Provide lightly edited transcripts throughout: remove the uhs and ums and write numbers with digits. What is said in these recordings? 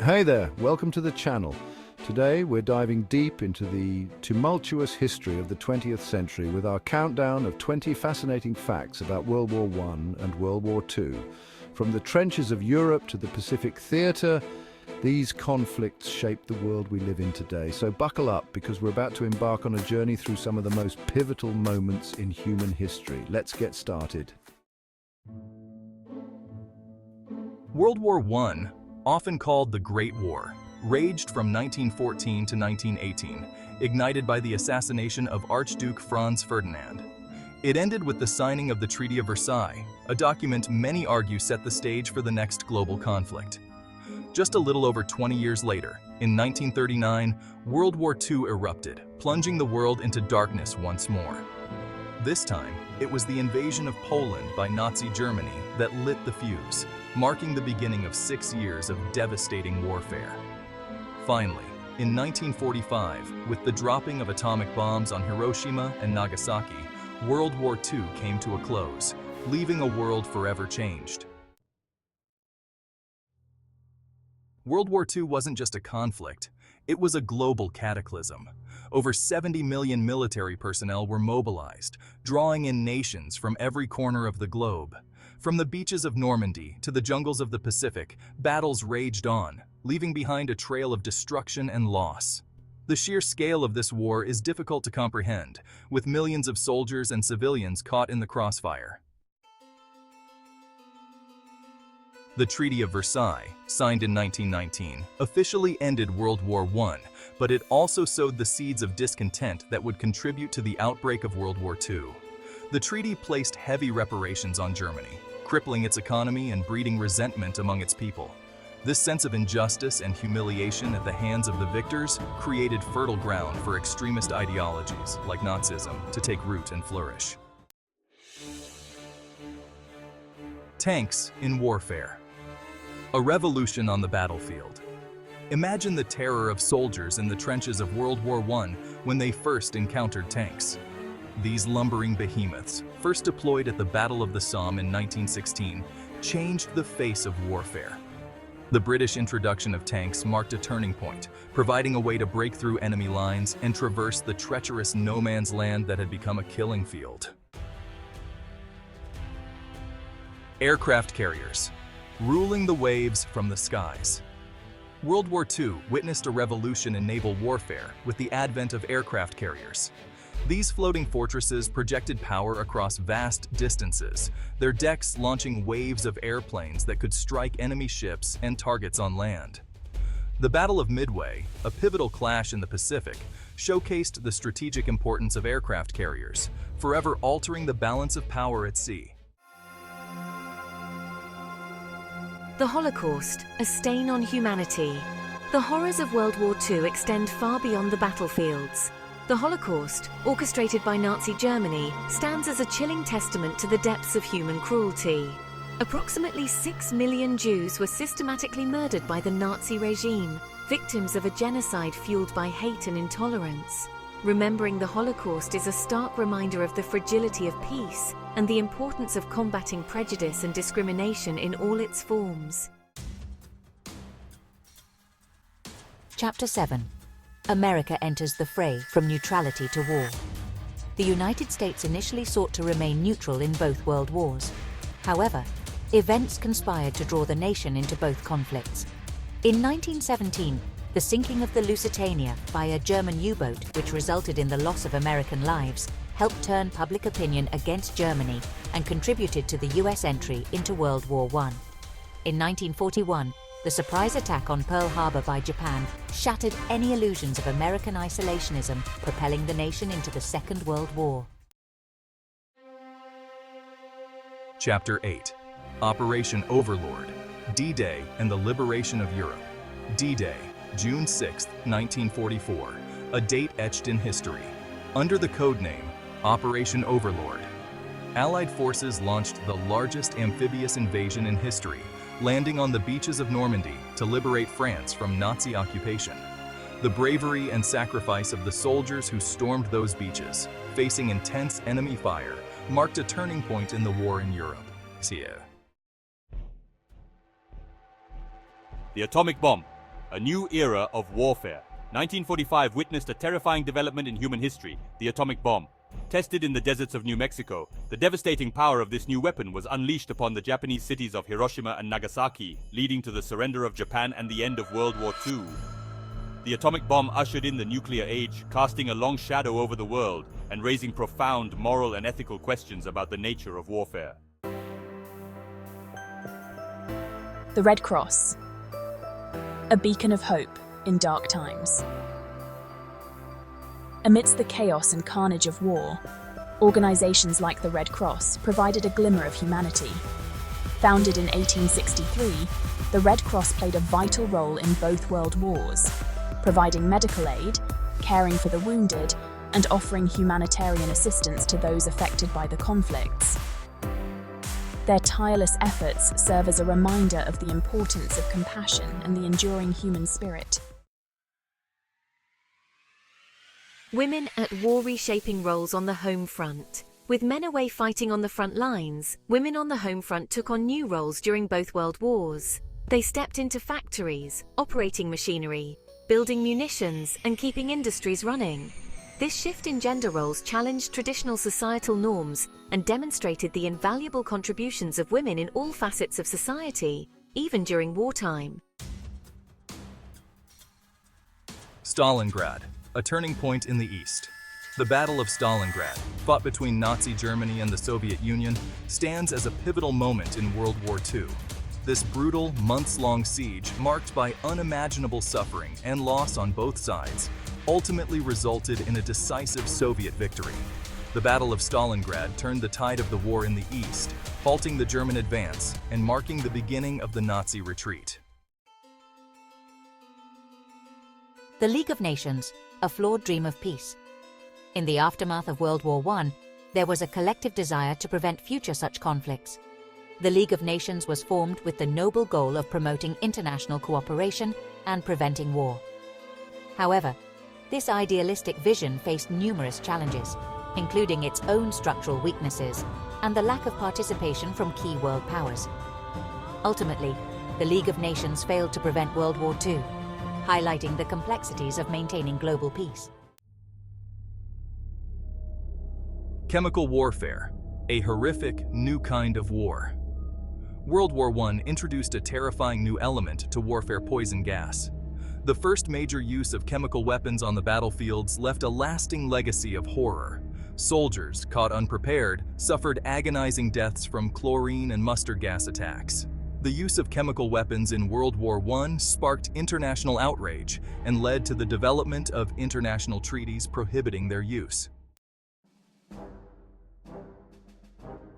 Hey there, welcome to the channel. Today we're diving deep into the tumultuous history of the 20th century with our countdown of 20 fascinating facts about World War I and World War II. From the trenches of Europe to the Pacific Theatre, these conflicts shaped the world we live in today. So buckle up, because we're about to embark on a journey through some of the most pivotal moments in human history. Let's get started. World War I, often called the Great War, raged from 1914 to 1918, ignited by the assassination of Archduke Franz Ferdinand. It ended with the signing of the Treaty of Versailles, a document many argue set the stage for the next global conflict. Just a little over 20 years later, in 1939, World War II erupted, plunging the world into darkness once more. This time, it was the invasion of Poland by Nazi Germany that lit the fuse, marking the beginning of 6 years of devastating warfare. Finally, in 1945, with the dropping of atomic bombs on Hiroshima and Nagasaki, World War II came to a close, leaving a world forever changed. World War II wasn't just a conflict, it was a global cataclysm. Over 70 million military personnel were mobilized, drawing in nations from every corner of the globe. From the beaches of Normandy to the jungles of the Pacific, battles raged on, leaving behind a trail of destruction and loss. The sheer scale of this war is difficult to comprehend, with millions of soldiers and civilians caught in the crossfire. The Treaty of Versailles, signed in 1919, officially ended World War I, but it also sowed the seeds of discontent that would contribute to the outbreak of World War II. The treaty placed heavy reparations on Germany, crippling its economy and breeding resentment among its people. This sense of injustice and humiliation at the hands of the victors created fertile ground for extremist ideologies like Nazism to take root and flourish. Tanks in warfare. A revolution on the battlefield. Imagine the terror of soldiers in the trenches of World War I when they first encountered tanks. These lumbering behemoths, first deployed at the Battle of the Somme in 1916, changed the face of warfare. The British introduction of tanks marked a turning point, providing a way to break through enemy lines and traverse the treacherous no-man's land that had become a killing field. Aircraft carriers, ruling the waves from the skies. World War II witnessed a revolution in naval warfare with the advent of aircraft carriers. These floating fortresses projected power across vast distances, their decks launching waves of airplanes that could strike enemy ships and targets on land. The Battle of Midway, a pivotal clash in the Pacific, showcased the strategic importance of aircraft carriers, forever altering the balance of power at sea. The Holocaust, a stain on humanity. The horrors of World War II extend far beyond the battlefields. The Holocaust, orchestrated by Nazi Germany, stands as a chilling testament to the depths of human cruelty. Approximately 6 million Jews were systematically murdered by the Nazi regime, victims of a genocide fueled by hate and intolerance. Remembering the Holocaust is a stark reminder of the fragility of peace and the importance of combating prejudice and discrimination in all its forms. Chapter 7. America enters the fray from neutrality to war. The United States initially sought to remain neutral in both world wars. However, events conspired to draw the nation into both conflicts. In 1917, the sinking of the Lusitania by a German U-boat, which resulted in the loss of American lives, helped turn public opinion against Germany and contributed to the US entry into World War I. In 1941, the surprise attack on Pearl Harbor by Japan shattered any illusions of American isolationism, propelling the nation into the Second World War. Chapter 8. Operation Overlord, D-Day and the Liberation of Europe. D-Day, June 6, 1944, a date etched in history. Under the codename Operation Overlord, Allied forces launched the largest amphibious invasion in history, landing on the beaches of Normandy to liberate France from Nazi occupation. The bravery and sacrifice of the soldiers who stormed those beaches, facing intense enemy fire, marked a turning point in the war in Europe. The atomic bomb, A new era of warfare. 1945 witnessed a terrifying development in human history, the atomic bomb. Tested in the deserts of New Mexico, the devastating power of this new weapon was unleashed upon the Japanese cities of Hiroshima and Nagasaki, leading to the surrender of Japan and the end of World War II. The atomic bomb ushered in the nuclear age, casting a long shadow over the world and raising profound moral and ethical questions about the nature of warfare. The Red Cross, a beacon of hope in dark times. Amidst the chaos and carnage of war, organizations like the Red Cross provided a glimmer of humanity. Founded in 1863, the Red Cross played a vital role in both world wars, providing medical aid, caring for the wounded, and offering humanitarian assistance to those affected by the conflicts. Their tireless efforts serve as a reminder of the importance of compassion and the enduring human spirit. Women at war reshaping roles on the home front. With men away fighting on the front lines, women on the home front took on new roles during both world wars. They stepped into factories, operating machinery, building munitions, and keeping industries running. This shift in gender roles challenged traditional societal norms and demonstrated the invaluable contributions of women in all facets of society, even during wartime. Stalingrad, a turning point in the East. The Battle of Stalingrad, fought between Nazi Germany and the Soviet Union, stands as a pivotal moment in World War II. This brutal, months-long siege, marked by unimaginable suffering and loss on both sides, ultimately resulted in a decisive Soviet victory. The Battle of Stalingrad turned the tide of the war in the East, halting the German advance and marking the beginning of the Nazi retreat. The League of Nations, a flawed dream of peace. In the aftermath of World War I, there was a collective desire to prevent future such conflicts. The League of Nations was formed with the noble goal of promoting international cooperation and preventing war. However, this idealistic vision faced numerous challenges, including its own structural weaknesses and the lack of participation from key world powers. Ultimately, the League of Nations failed to prevent World War II, highlighting the complexities of maintaining global peace. Chemical warfare, a horrific new kind of war. World War I introduced a terrifying new element to warfare: poison gas. The first major use of chemical weapons on the battlefields left a lasting legacy of horror. Soldiers, caught unprepared, suffered agonizing deaths from chlorine and mustard gas attacks. The use of chemical weapons in World War I sparked international outrage and led to the development of international treaties prohibiting their use.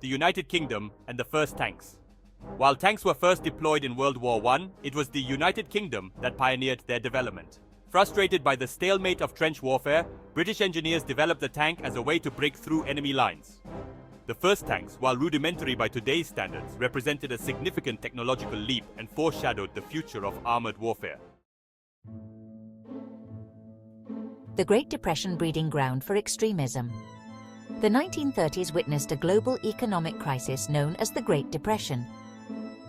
The United Kingdom and the first tanks. While tanks were first deployed in World War I, it was the United Kingdom that pioneered their development. Frustrated by the stalemate of trench warfare, British engineers developed the tank as a way to break through enemy lines. The first tanks, while rudimentary by today's standards, represented a significant technological leap and foreshadowed the future of armored warfare. The Great Depression breeding ground for extremism. The 1930s witnessed a global economic crisis known as the Great Depression.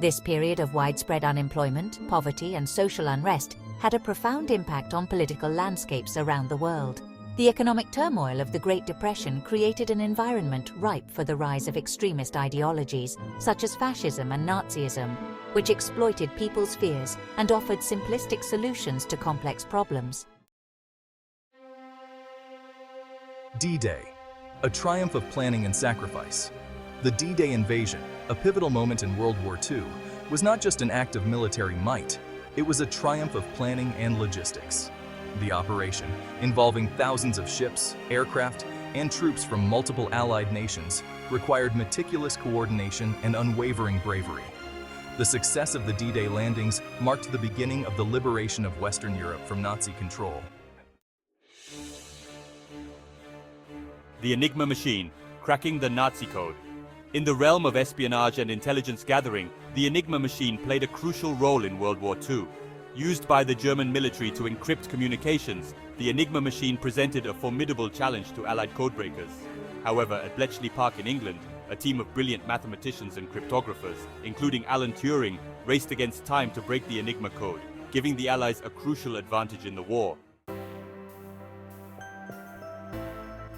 This period of widespread unemployment, poverty, and social unrest had a profound impact on political landscapes around the world. The economic turmoil of the Great Depression created an environment ripe for the rise of extremist ideologies, such as fascism and Nazism, which exploited people's fears and offered simplistic solutions to complex problems. D-Day, a triumph of planning and sacrifice. The D-Day invasion, a pivotal moment in World War II, was not just an act of military might, it was a triumph of planning and logistics. The operation, involving thousands of ships, aircraft, and troops from multiple allied nations, required meticulous coordination and unwavering bravery. The success of the D-Day landings marked the beginning of the liberation of Western Europe from Nazi control. The Enigma machine, cracking the Nazi code. In the realm of espionage and intelligence gathering, the Enigma machine played a crucial role in World War II. Used by the German military to encrypt communications, the Enigma machine presented a formidable challenge to Allied codebreakers. However, at Bletchley Park in England, a team of brilliant mathematicians and cryptographers, including Alan Turing, raced against time to break the Enigma code. giving the Allies a crucial advantage in the war.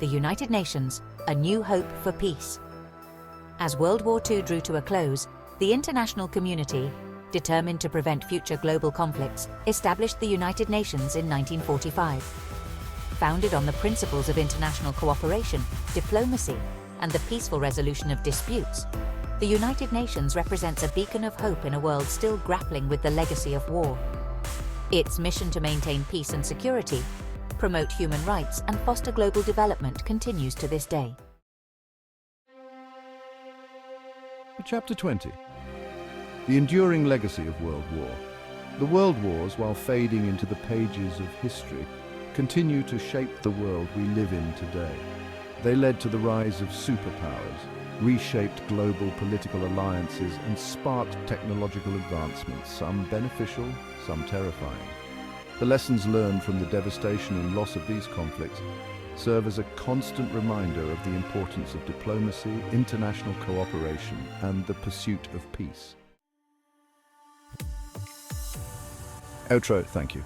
The United Nations, a new hope for peace. As World War II drew to a close, the international community, determined to prevent future global conflicts, established the United Nations in 1945. Founded on the principles of international cooperation, diplomacy, and the peaceful resolution of disputes, the United Nations represents a beacon of hope in a world still grappling with the legacy of war. Its mission to maintain peace and security, promote human rights, and foster global development continues to this day. Chapter 20. The enduring legacy of World War. The World Wars, while fading into the pages of history, continue to shape the world we live in today. They led to the rise of superpowers, reshaped global political alliances, and sparked technological advancements, some beneficial, some terrifying. The lessons learned from the devastation and loss of these conflicts serve as a constant reminder of the importance of diplomacy, international cooperation, and the pursuit of peace. Outro, thank you.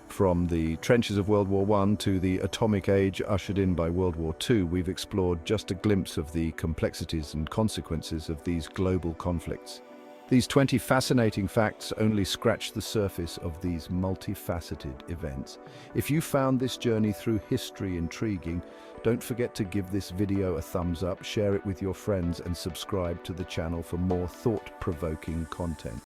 From the trenches of World War I to the atomic age ushered in by World War II, we've explored just a glimpse of the complexities and consequences of these global conflicts. These 20 fascinating facts only scratch the surface of these multifaceted events. If you found this journey through history intriguing, don't forget to give this video a thumbs up, share it with your friends, and subscribe to the channel for more thought-provoking content.